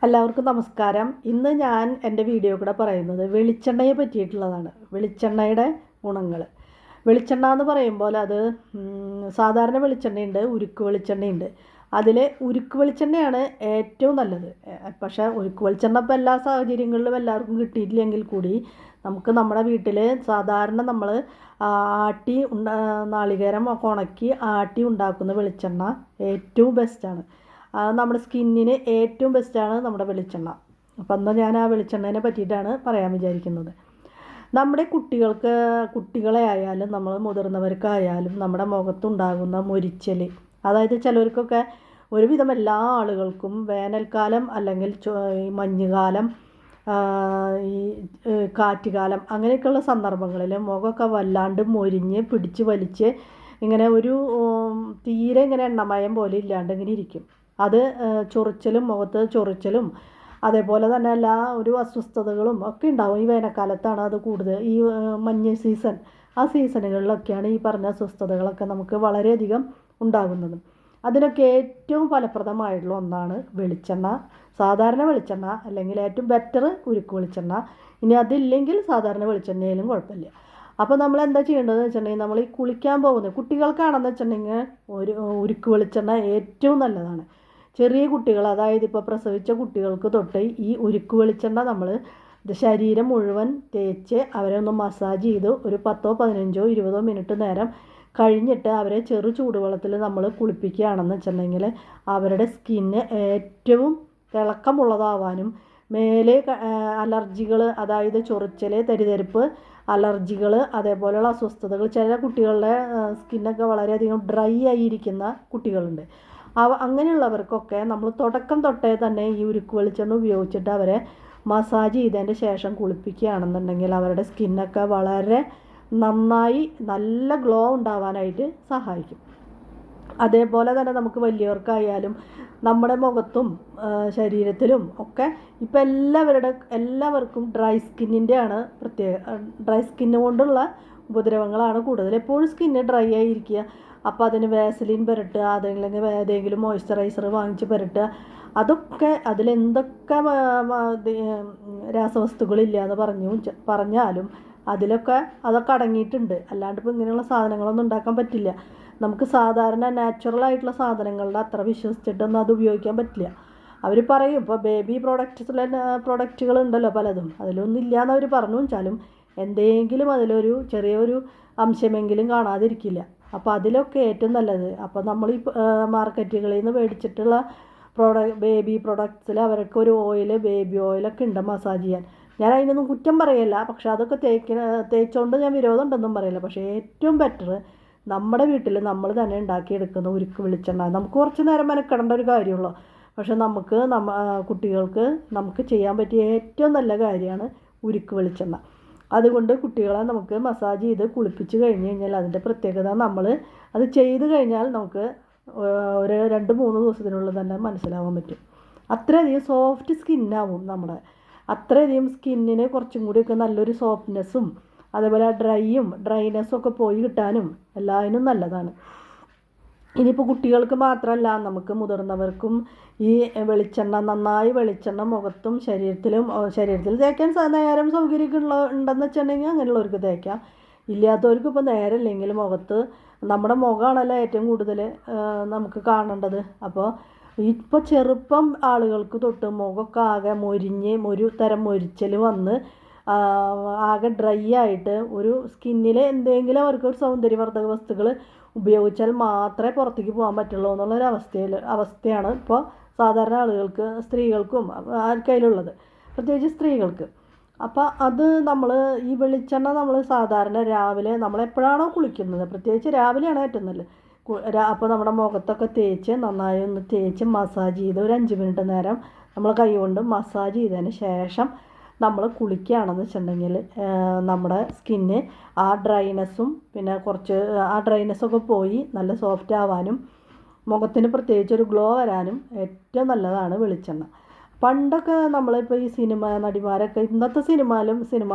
എല്ലാവർക്കും നമസ്കാരം. ഇന്ന് ഞാൻ എൻ്റെ വീഡിയോ കൂടെ പറയുന്നത് വെളിച്ചെണ്ണയെ പറ്റിയിട്ടുള്ളതാണ്. വെളിച്ചെണ്ണയുടെ ഗുണങ്ങൾ. വെളിച്ചെണ്ണ എന്ന് പറയുമ്പോൾ അത് സാധാരണ വെളിച്ചെണ്ണയുണ്ട്, ഉരുക്ക് വെളിച്ചെണ്ണയുണ്ട്. അതിൽ ഉരുക്ക് വെളിച്ചെണ്ണയാണ് ഏറ്റവും നല്ലത്. പക്ഷേ ഉരുക്ക് വെളിച്ചെണ്ണ ഇപ്പോൾ എല്ലാ സാഹചര്യങ്ങളിലും എല്ലാവർക്കും കിട്ടിയിട്ടില്ലെങ്കിൽ കൂടി നമുക്ക് നമ്മുടെ വീട്ടിൽ സാധാരണ നമ്മൾ നാളികേരം ഒക്കെ ഉണക്കി ആട്ടി ഉണ്ടാക്കുന്ന വെളിച്ചെണ്ണ ഏറ്റവും ബെസ്റ്റാണ്. നമ്മുടെ സ്കിന്നിന് ഏറ്റവും ബെസ്റ്റാണ് നമ്മുടെ വെളിച്ചെണ്ണ. അപ്പം എന്നാൽ ഞാൻ ആ വെളിച്ചെണ്ണേനെ പറ്റിയിട്ടാണ് പറയാൻ വിചാരിക്കുന്നത്. നമ്മുടെ കുട്ടികളെ ആയാലും നമ്മൾ മുതിർന്നവർക്കായാലും നമ്മുടെ മുഖത്തുണ്ടാകുന്ന മൊരിച്ചൽ, അതായത് ചിലർക്കൊക്കെ ഒരുവിധം എല്ലാ ആളുകൾക്കും വേനൽക്കാലം അല്ലെങ്കിൽ മഞ്ഞുകാലം, ഈ കാറ്റുകാലം അങ്ങനെയൊക്കെയുള്ള സന്ദർഭങ്ങളിൽ മുഖമൊക്കെ വല്ലാണ്ട് മൊരിഞ്ഞ് പിടിച്ച് വലിച്ച് ഇങ്ങനെ ഒരു തീരെ ഇങ്ങനെ എണ്ണമയം പോലെ ഇല്ലാണ്ട് ഇങ്ങനെ ഇരിക്കും. അത് ചൊറിച്ചലും, മുഖത്ത് ചൊറിച്ചലും അതേപോലെ തന്നെ എല്ലാ ഒരു അസ്വസ്ഥതകളും ഒക്കെ ഉണ്ടാവും. ഈ വേനൽക്കാലത്താണ് അത് കൂടുതൽ. ഈ മഞ്ഞ് സീസൺ, ആ സീസണുകളിലൊക്കെയാണ് ഈ പറഞ്ഞ അസ്വസ്ഥതകളൊക്കെ നമുക്ക് വളരെയധികം ഉണ്ടാകുന്നത്. അതിനൊക്കെ ഏറ്റവും ഫലപ്രദമായിട്ടുള്ള ഒന്നാണ് വെളിച്ചെണ്ണ. സാധാരണ വെളിച്ചെണ്ണ അല്ലെങ്കിൽ ഏറ്റവും ബെറ്റർ ഉരുക്ക് വെളിച്ചെണ്ണ. ഇനി അതില്ലെങ്കിൽ സാധാരണ വെളിച്ചെണ്ണയിലും കുഴപ്പമില്ല. അപ്പോൾ നമ്മൾ എന്താ ചെയ്യേണ്ടതെന്ന് വെച്ചിട്ടുണ്ടെങ്കിൽ, നമ്മൾ ഈ കുളിക്കാൻ പോകുന്നത് കുട്ടികൾക്കാണെന്ന് വെച്ചിട്ടുണ്ടെങ്കിൽ ഉരുക്ക് വെളിച്ചെണ്ണ ഏറ്റവും നല്ലതാണ്. ചെറിയ കുട്ടികൾ, അതായത് ഇപ്പോൾ പ്രസവിച്ച കുട്ടികൾക്ക് തൊട്ട് ഈ ഉരുക്ക് വെളിച്ചെണ്ണ നമ്മൾ ശരീരം മുഴുവൻ തേച്ച് അവരെ ഒന്ന് മസാജ് ചെയ്ത് ഒരു 10-15-20 മിനിറ്റ് നേരം കഴിഞ്ഞിട്ട് അവരെ ചെറു ചൂടുവെള്ളത്തിൽ നമ്മൾ കുളിപ്പിക്കുകയാണെന്ന് വെച്ചിട്ടുണ്ടെങ്കിൽ അവരുടെ സ്കിന്ന് ഏറ്റവും തിളക്കമുള്ളതാവാനും മേലെ അലർജികൾ, അതായത് ചൊറിച്ചൽ, തരിതരിപ്പ്, അലർജികൾ, അതേപോലെയുള്ള അസ്വസ്ഥതകൾ, ചില കുട്ടികളുടെ സ്കിന്നൊക്കെ വളരെയധികം ഡ്രൈ ആയിരിക്കുന്ന കുട്ടികളുണ്ട്. അങ്ങനെയുള്ളവർക്കൊക്കെ നമ്മൾ തുടക്കം തൊട്ടേ തന്നെ ഈ ഉരുക്ക് വെളിച്ചെണ്ണ ഉപയോഗിച്ചിട്ട് അവരെ മസാജ് ചെയ്തതിൻ്റെ ശേഷം കുളിപ്പിക്കുകയാണെന്നുണ്ടെങ്കിൽ അവരുടെ സ്കിന്നൊക്കെ വളരെ നന്നായി നല്ല ഗ്ലോ ഉണ്ടാവാനായിട്ട് സഹായിക്കും. അതേപോലെ തന്നെ നമുക്ക് വലിയവർക്കായാലും നമ്മുടെ മുഖത്തും ശരീരത്തിലും ഒക്കെ ഇപ്പോൾ എല്ലാവർക്കും ഡ്രൈ സ്കിന്നിൻ്റെയാണ് ഡ്രൈ സ്കിന്ന് കൊണ്ടുള്ള ഉപദ്രവങ്ങളാണ് കൂടുതൽ. എപ്പോഴും സ്കിന്ന് ഡ്രൈ ആയിരിക്കുക. അപ്പോൾ അതിന് വാസലിൻ പുരട്ടുക, അതല്ലെങ്കിൽ ഏതെങ്കിലും മോയ്സ്ചറൈസർ വാങ്ങിച്ച് പുരട്ടുക. അതൊക്കെ അതിലെന്തൊക്കെ രാസവസ്തുക്കളില്ല എന്ന് പറഞ്ഞാലും അതൊക്കെ അടങ്ങിയിട്ടുണ്ട്. അല്ലാണ്ട് ഇപ്പോൾ ഇങ്ങനെയുള്ള സാധനങ്ങളൊന്നും ഉണ്ടാക്കാൻ പറ്റില്ല. നമുക്ക് സാധാരണ നാച്ചുറലായിട്ടുള്ള സാധനങ്ങളുടെ അത്ര വിശ്വസിച്ചിട്ടൊന്നും അത് ഉപയോഗിക്കാൻ പറ്റില്ല. അവർ പറയും ഇപ്പോൾ ബേബി പ്രൊഡക്റ്റുകളുണ്ടല്ലോ പലതും, അതിലൊന്നും ഇല്ലയെന്ന് അവർ പറഞ്ഞു വെച്ചാലും എന്തെങ്കിലും അതിലൊരു ചെറിയൊരു അംശമെങ്കിലും കാണാതിരിക്കില്ല. അപ്പോൾ അതിലൊക്കെ ഏറ്റവും നല്ലത്. അപ്പോൾ നമ്മൾ ഈ മാർക്കറ്റുകളിൽ നിന്ന് മേടിച്ചിട്ടുള്ള ബേബി പ്രൊഡക്ട്സിൽ അവർക്ക് ഒരു ബേബി ഓയിലൊക്കെ ഉണ്ട് മസാജ് ചെയ്യാൻ. ഞാൻ അതിനൊന്നും കുറ്റം പറയല്ല, പക്ഷേ അതൊക്കെ തേച്ചുകൊണ്ട് ഞാൻ വിരോധം ഉണ്ടെന്നും പറയില്ല. പക്ഷേ ഏറ്റവും ബെറ്റർ നമ്മുടെ വീട്ടിൽ നമ്മൾ തന്നെ ഉണ്ടാക്കിയെടുക്കുന്ന ഉരുക്ക് വെളിച്ചെണ്ണ. നമുക്ക് കുറച്ച് നേരം മെനക്കെടേണ്ട ഒരു കാര്യമുള്ളൂ. പക്ഷെ കുട്ടികൾക്ക് നമുക്ക് ചെയ്യാൻ പറ്റിയ ഏറ്റവും നല്ല കാര്യമാണ് ഉരുക്ക് വെളിച്ചെണ്ണ. അതുകൊണ്ട് കുട്ടികളെ നമുക്ക് മസാജ് ചെയ്ത് കുളിപ്പിച്ച് കഴിഞ്ഞ് കഴിഞ്ഞാൽ അതിൻ്റെ പ്രത്യേകത നമ്മൾ അത് ചെയ്ത് കഴിഞ്ഞാൽ നമുക്ക് ഒരു 2-3 ദിവസത്തിനുള്ളിൽ തന്നെ മനസ്സിലാവാൻ പറ്റും. അത്രയധികം സോഫ്റ്റ് സ്കിന്നാവും നമ്മുടെ. അത്രയധികം സ്കിന്നിന് കുറച്ചും കൂടിയൊക്കെ നല്ലൊരു സോഫ്റ്റ്നെസ്സും അതേപോലെ ഡ്രൈനെസ്സും ഒക്കെ പോയി കിട്ടാനും എല്ലാത്തിനും നല്ലതാണ്. ഇനിയിപ്പോൾ കുട്ടികൾക്ക് മാത്രമല്ല, നമുക്ക് മുതിർന്നവർക്കും ഈ നന്നായി വെളിച്ചെണ്ണ മുഖത്തും ശരീരത്തിൽ തേക്കാൻ നേരം സൗകര്യമൊക്കെ ഉണ്ടെന്ന് വെച്ചിട്ടുണ്ടെങ്കിൽ അങ്ങനെയുള്ളവർക്ക് തേക്കാം. ഇല്ലാത്തവർക്ക് ഇപ്പോൾ നേരമില്ലെങ്കിൽ മുഖത്ത് നമ്മുടെ മുഖമാണല്ലോ ഏറ്റവും കൂടുതൽ നമുക്ക് കാണേണ്ടത്. അപ്പോൾ ഇപ്പോൾ ചെറുപ്പം ആളുകൾക്ക് തൊട്ട് മുഖമൊക്കെ ആകെ ഒരു തരം മൊരിച്ചൽ വന്ന് ആകെ ഡ്രൈ ആയിട്ട് ഒരു സ്കിന്നിൽ എന്തെങ്കിലും അവർക്ക് ഒരു സൗന്ദര്യവർദ്ധക വസ്തുക്കൾ ഉപയോഗിച്ചാൽ മാത്രമേ പുറത്തേക്ക് പോകാൻ പറ്റുള്ളൂ എന്നുള്ളൊരു അവസ്ഥയാണ് ഇപ്പോൾ സാധാരണ ആളുകൾക്ക്, സ്ത്രീകൾക്കും ആർക്കതിലുള്ളത്, പ്രത്യേകിച്ച് സ്ത്രീകൾക്ക്. അപ്പോൾ അത് നമ്മൾ ഈ വെളിച്ചെണ്ണ നമ്മൾ സാധാരണ രാവിലെ നമ്മളെപ്പോഴാണോ കുളിക്കുന്നത്, പ്രത്യേകിച്ച് രാവിലെയാണ് ഏറ്റവും നല്ലത്. അപ്പോൾ നമ്മുടെ മുഖത്തൊക്കെ നന്നായി ഒന്ന് തേച്ച് മസാജ് ചെയ്ത് ഒരു 5 മിനിറ്റ് നേരം നമ്മൾ കൈ കൊണ്ട് മസാജ് ചെയ്തതിന് ശേഷം നമ്മൾ കുളിക്കുകയാണെന്ന് വെച്ചിട്ടുണ്ടെങ്കിൽ നമ്മുടെ സ്കിന്ന് ആ ഡ്രൈനെസ്സും പിന്നെ കുറച്ച് ആ ഡ്രൈനെസ്സൊക്കെ പോയി നല്ല സോഫ്റ്റ് ആവാനും മുഖത്തിന് പ്രത്യേകിച്ച് ഒരു ഗ്ലോ വരാനും ഏറ്റവും നല്ലതാണ് വെളിച്ചെണ്ണ. പണ്ടൊക്കെ നമ്മളിപ്പോൾ ഈ സിനിമ നടിമാരൊക്കെ, ഇന്നിപ്പോൾ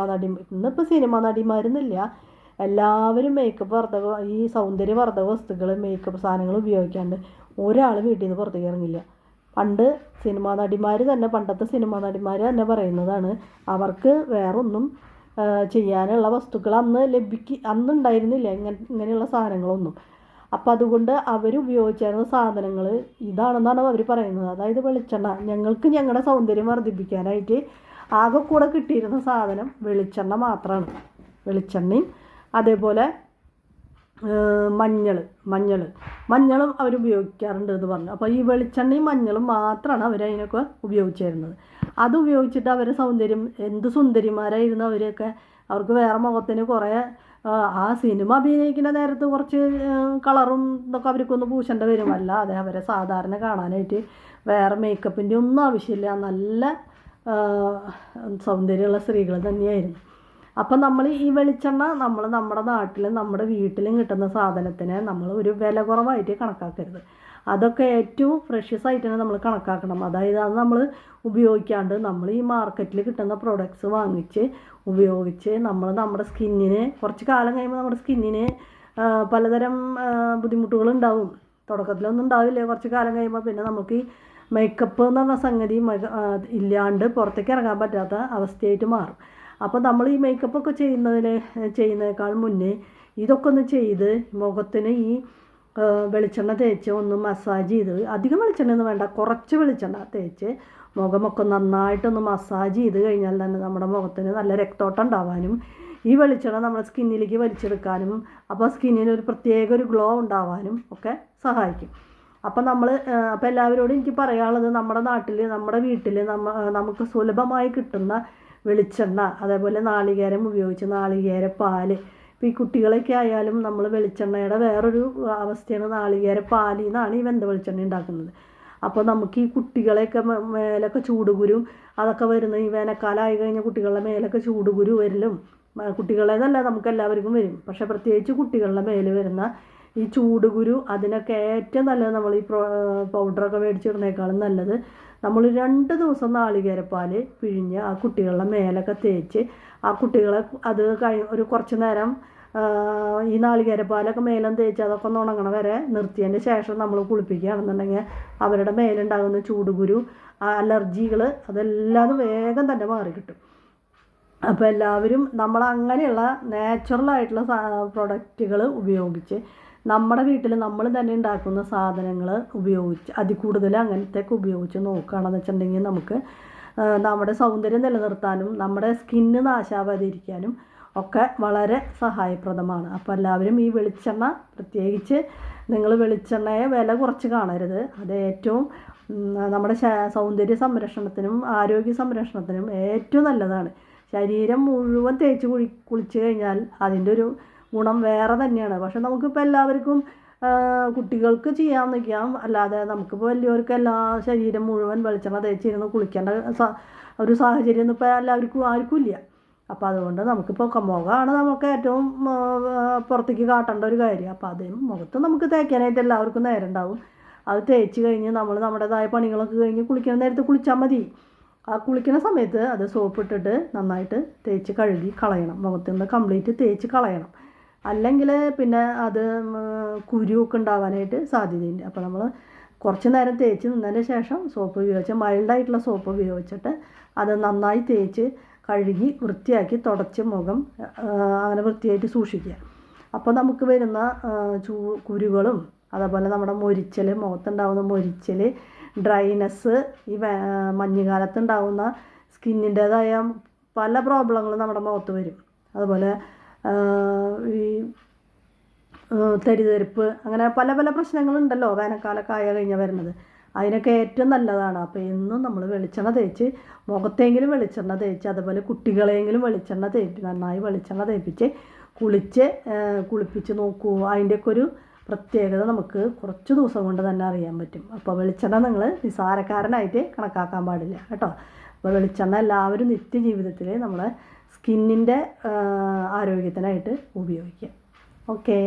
സിനിമാ നടിമാരെന്നില്ല, എല്ലാവരും ഈ സൗന്ദര്യവർദ്ധക വസ്തുക്കൾ, മേക്കപ്പ് സാധനങ്ങൾ ഉപയോഗിക്കാണ്ട് ഒരാൾ വീട്ടിൽ നിന്ന് പുറത്തേക്ക് ഇറങ്ങില്ല. പണ്ട് സിനിമാ നടിമാർ തന്നെ, പണ്ടത്തെ സിനിമാ നടിമാർ തന്നെ പറയുന്നതാണ്, അവർക്ക് വേറൊന്നും ചെയ്യാനുള്ള വസ്തുക്കൾ അന്നുണ്ടായിരുന്നില്ല ഇങ്ങനെയുള്ള സാധനങ്ങളൊന്നും. അപ്പം അതുകൊണ്ട് ഉപയോഗിച്ചിരുന്ന സാധനങ്ങൾ ഇതാണെന്നാണ് അവർ പറയുന്നത്. അതായത് വെളിച്ചെണ്ണ. ഞങ്ങൾക്ക് ഞങ്ങളുടെ സൗന്ദര്യം വർദ്ധിപ്പിക്കാനായിട്ട് ആകെ കൂടെ കിട്ടിയിരുന്ന സാധനം വെളിച്ചെണ്ണ മാത്രമാണ്. വെളിച്ചെണ്ണയും അതേപോലെ മഞ്ഞളും അവരുപയോഗിക്കാറുണ്ട് എന്ന് പറഞ്ഞു. അപ്പോൾ ഈ വെളിച്ചെണ്ണയും മഞ്ഞളും മാത്രമാണ് അവരതിനൊക്കെ ഉപയോഗിച്ചിരുന്നത്. അത് ഉപയോഗിച്ചിട്ട് അവരുടെ സൗന്ദര്യം, എന്ത് സുന്ദരിമാരായിരുന്നു അവരൊക്കെ. അവർക്ക് വേറെ മുഖത്തിന് കുറേ ആ സിനിമ അഭിനയിക്കുന്ന നേരത്ത് കുറച്ച് കളറും ഇതൊക്കെ അവർക്കൊന്ന് പൂശേണ്ട വരും. അല്ലാതെ അവരെ സാധാരണ കാണാനായിട്ട് വേറെ മേക്കപ്പിൻ്റെ ഒന്നും ആവശ്യമില്ല. നല്ല സൗന്ദര്യമുള്ള സ്ത്രീകൾ തന്നെയായിരുന്നു. അപ്പം നമ്മൾ ഈ വെളിച്ചെണ്ണ നമ്മുടെ നാട്ടിലും നമ്മുടെ വീട്ടിലും കിട്ടുന്ന സാധനത്തിന് നമ്മൾ ഒരു വില കുറവായിട്ട് കണക്കാക്കരുത്. അതൊക്കെ ഏറ്റവും ഫ്രഷ്യസ് ആയിട്ട് തന്നെ നമ്മൾ കണക്കാക്കണം. അതായത് അത് നമ്മൾ ഉപയോഗിക്കാണ്ട് നമ്മൾ ഈ മാർക്കറ്റിൽ കിട്ടുന്ന പ്രോഡക്റ്റ്സ് വാങ്ങിച്ച് ഉപയോഗിച്ച് നമ്മുടെ സ്കിന്നിന് കുറച്ച് കാലം കഴിയുമ്പോൾ നമ്മുടെ സ്കിന്നിന് പലതരം ബുദ്ധിമുട്ടുകളുണ്ടാവും. തുടക്കത്തിലൊന്നും ഉണ്ടാവില്ല. കുറച്ച് കാലം കഴിയുമ്പോൾ പിന്നെ നമുക്ക് ഈ മേക്കപ്പ് എന്ന് പറഞ്ഞ സംഗതി ഇല്ലാണ്ട് പുറത്തേക്ക് ഇറങ്ങാൻ പറ്റാത്ത അവസ്ഥയായിട്ട് മാറും. അപ്പോൾ നമ്മൾ ഈ മേക്കപ്പൊക്കെ ചെയ്യുന്നതിനേക്കാൾ മുന്നേ ഇതൊക്കെ ഒന്ന് ചെയ്ത് മുഖത്തിന് ഈ വെളിച്ചെണ്ണ തേച്ച് ഒന്ന് മസാജ് ചെയ്ത്, അധികം വെളിച്ചെണ്ണയൊന്നും വേണ്ട, കുറച്ച് വെളിച്ചെണ്ണ തേച്ച് മുഖമൊക്കെ നന്നായിട്ടൊന്ന് മസാജ് ചെയ്ത് കഴിഞ്ഞാൽ തന്നെ നമ്മുടെ മുഖത്തിന് നല്ല രക്തോട്ടം ഉണ്ടാവാനും ഈ വെളിച്ചെണ്ണ നമ്മുടെ സ്കിന്നിലേക്ക് വലിച്ചെടുക്കാനും അപ്പോൾ സ്കിന്നിന് ഒരു പ്രത്യേക ഒരു ഗ്ലോ ഉണ്ടാവാനും ഒക്കെ സഹായിക്കും. അപ്പം അപ്പോൾ എല്ലാവരോടും എനിക്ക് പറയാനുള്ളത്, നമ്മുടെ നാട്ടിൽ നമ്മുടെ വീട്ടിൽ നമുക്ക് സുലഭമായി കിട്ടുന്ന വെളിച്ചെണ്ണ, അതേപോലെ നാളികേരം ഉപയോഗിച്ച് നാളികേരപ്പാല്. ഇപ്പോൾ ഈ കുട്ടികളൊക്കെ ആയാലും നമ്മൾ വെളിച്ചെണ്ണയുടെ വേറൊരു അവസ്ഥയാണ് നാളികേരപ്പാലിൽ നിന്നാണ് ഈ വെന്ത വെളിച്ചെണ്ണ ഉണ്ടാക്കുന്നത്. അപ്പോൾ നമുക്ക് ഈ കുട്ടികളെയൊക്കെ മേലൊക്കെ ചൂടുകുരും അതൊക്കെ വരുന്ന ഈ വേനൽക്കാലമായി കഴിഞ്ഞാൽ കുട്ടികളുടെ മേലൊക്കെ ചൂടുകുരു വരലും, കുട്ടികളെന്നല്ല നമുക്ക് എല്ലാവർക്കും വരും. പക്ഷേ പ്രത്യേകിച്ച് കുട്ടികളുടെ മേൽ വരുന്ന ഈ ചൂടുകുരു, അതിനൊക്കെ ഏറ്റവും നല്ലത് നമ്മൾ ഈ പൗഡറൊക്കെ മേടിച്ചിടുന്നേക്കാളും നല്ലത് നമ്മൾ 2 ദിവസം നാളികേരപ്പാൽ പിഴിഞ്ഞ് ആ കുട്ടികളുടെ മേലൊക്കെ തേച്ച് ആ കുട്ടികളെ ഒരു കുറച്ച് നേരം ഈ നാളികേരപ്പാലൊക്കെ മേലും തേച്ച് അതൊക്കെ ഒന്ന് ഉണങ്ങണ വരെ നിർത്തിയതിൻ്റെ ശേഷം നമ്മൾ കുളിപ്പിക്കുകയാണെന്നുണ്ടെങ്കിൽ അവരുടെ മേലുണ്ടാകുന്ന ചൂടുകുരു, അലർജികൾ അതെല്ലാം വേഗം തന്നെ മാറിക്കിട്ടും. അപ്പോൾ എല്ലാവരും അങ്ങനെയുള്ള നാച്ചുറലായിട്ടുള്ള പ്രൊഡക്റ്റുകൾ ഉപയോഗിച്ച് നമ്മുടെ വീട്ടിൽ നമ്മൾ തന്നെ ഉണ്ടാക്കുന്ന സാധനങ്ങൾ ഉപയോഗിച്ച് അതിൽ കൂടുതൽ അങ്ങനത്തെയൊക്കെ ഉപയോഗിച്ച് നോക്കുകയാണെന്ന് വെച്ചിട്ടുണ്ടെങ്കിൽ നമുക്ക് നമ്മുടെ സൗന്ദര്യം നിലനിർത്താനും നമ്മുടെ സ്കിന്ന് നാശാവാതിരിക്കാനും ഒക്കെ വളരെ സഹായപ്രദമാണ്. അപ്പോൾ എല്ലാവരും ഈ വെളിച്ചെണ്ണ, പ്രത്യേകിച്ച് നിങ്ങൾ വെളിച്ചെണ്ണയെ വില കുറച്ച് കാണരുത്. അത് ഏറ്റവും നമ്മുടെ സൗന്ദര്യ സംരക്ഷണത്തിനും ആരോഗ്യ സംരക്ഷണത്തിനും ഏറ്റവും നല്ലതാണ്. ശരീരം മുഴുവൻ തേച്ച് കുളിച്ച് കഴിഞ്ഞാൽ അതിൻ്റെ ഒരു ഗുണം വേറെ തന്നെയാണ്. പക്ഷെ നമുക്കിപ്പോൾ എല്ലാവർക്കും കുട്ടികൾക്ക് ചെയ്യാൻ നിൽക്കാം, അല്ലാതെ നമുക്കിപ്പോൾ വലിയവർക്ക് ശരീരം മുഴുവൻ വെളിച്ചെണ്ണ തേച്ചിരുന്ന് കുളിക്കേണ്ട ഒരു സാഹചര്യം ഒന്നും ഇപ്പോൾ ആർക്കും ഇല്ല. അപ്പോൾ അതുകൊണ്ട് നമുക്കിപ്പോൾ മുഖമാണ് നമുക്ക് ഏറ്റവും പുറത്തേക്ക് കാട്ടേണ്ട ഒരു കാര്യം. അപ്പോൾ അതിന് മുഖത്ത് നമുക്ക് തേക്കാനായിട്ട് എല്ലാവർക്കും നേരം ഉണ്ടാവും. അത് തേച്ച് കഴിഞ്ഞ് നമ്മുടേതായ പണികളൊക്കെ കഴിഞ്ഞ് കുളിക്കുന്ന നേരത്ത് കുളിച്ചാൽ മതി. ആ കുളിക്കുന്ന സമയത്ത് അത് സോപ്പിട്ടിട്ട് നന്നായിട്ട് തേച്ച് കഴുകി കളയണം. മുഖത്ത് നിന്ന് കംപ്ലീറ്റ് തേച്ച് കളയണം. അല്ലെങ്കിൽ പിന്നെ അത് കുരുവൊക്കെ ഉണ്ടാവാനായിട്ട് സാധ്യതയുണ്ട്. അപ്പോൾ നമ്മൾ കുറച്ച് നേരം തേച്ച് നിന്നതിന് ശേഷം സോപ്പ് ഉപയോഗിച്ച്, മൈൽഡായിട്ടുള്ള സോപ്പ് ഉപയോഗിച്ചിട്ട് അത് നന്നായി തേച്ച് കഴുകി വൃത്തിയാക്കി തുടച്ച് മുഖം അങ്ങനെ വൃത്തിയായിട്ട് സൂക്ഷിക്കുക. അപ്പോൾ നമുക്ക് വരുന്ന കുരുകളും അതേപോലെ നമ്മുടെ മുഖത്തുണ്ടാകുന്ന മൊരിച്ചൽ, ഡ്രൈനെസ്, ഈ മഞ്ഞുകാലത്തുണ്ടാകുന്ന സ്കിന്നിൻ്റേതായ പല പ്രോബ്ലങ്ങളും നമ്മുടെ മുഖത്ത് വരും. അതുപോലെ ഈ തരിതെരിപ്പ്, അങ്ങനെ പല പല പ്രശ്നങ്ങളുണ്ടല്ലോ വേനൽക്കാലമൊക്കെ ആയ കഴിഞ്ഞാൽ വരുന്നത്. അതിനൊക്കെ ഏറ്റവും നല്ലതാണ്. അപ്പോൾ എന്നും നമ്മൾ വെളിച്ചെണ്ണ തേച്ച്, മുഖത്തെങ്കിലും വെളിച്ചെണ്ണ തേച്ച്, അതുപോലെ കുട്ടികളെങ്കിലും വെളിച്ചെണ്ണ നന്നായി വെളിച്ചെണ്ണ തേപ്പിച്ച് കുളിപ്പിച്ച് നോക്കൂ. അതിൻ്റെയൊക്കെ ഒരു പ്രത്യേകത നമുക്ക് കുറച്ച് ദിവസം കൊണ്ട് തന്നെ അറിയാൻ പറ്റും. അപ്പോൾ വെളിച്ചെണ്ണ നിങ്ങൾ നിസ്സാരക്കാരനായിട്ട് കണക്കാക്കാൻ പാടില്ല കേട്ടോ. അപ്പോൾ വെളിച്ചെണ്ണ എല്ലാവരും നിത്യജീവിതത്തിൽ നമ്മളെ സ്കിന്നിൻ്റെ ആരോഗ്യത്തിനായിട്ട് ഉപയോഗിക്കുക. ഓക്കേ.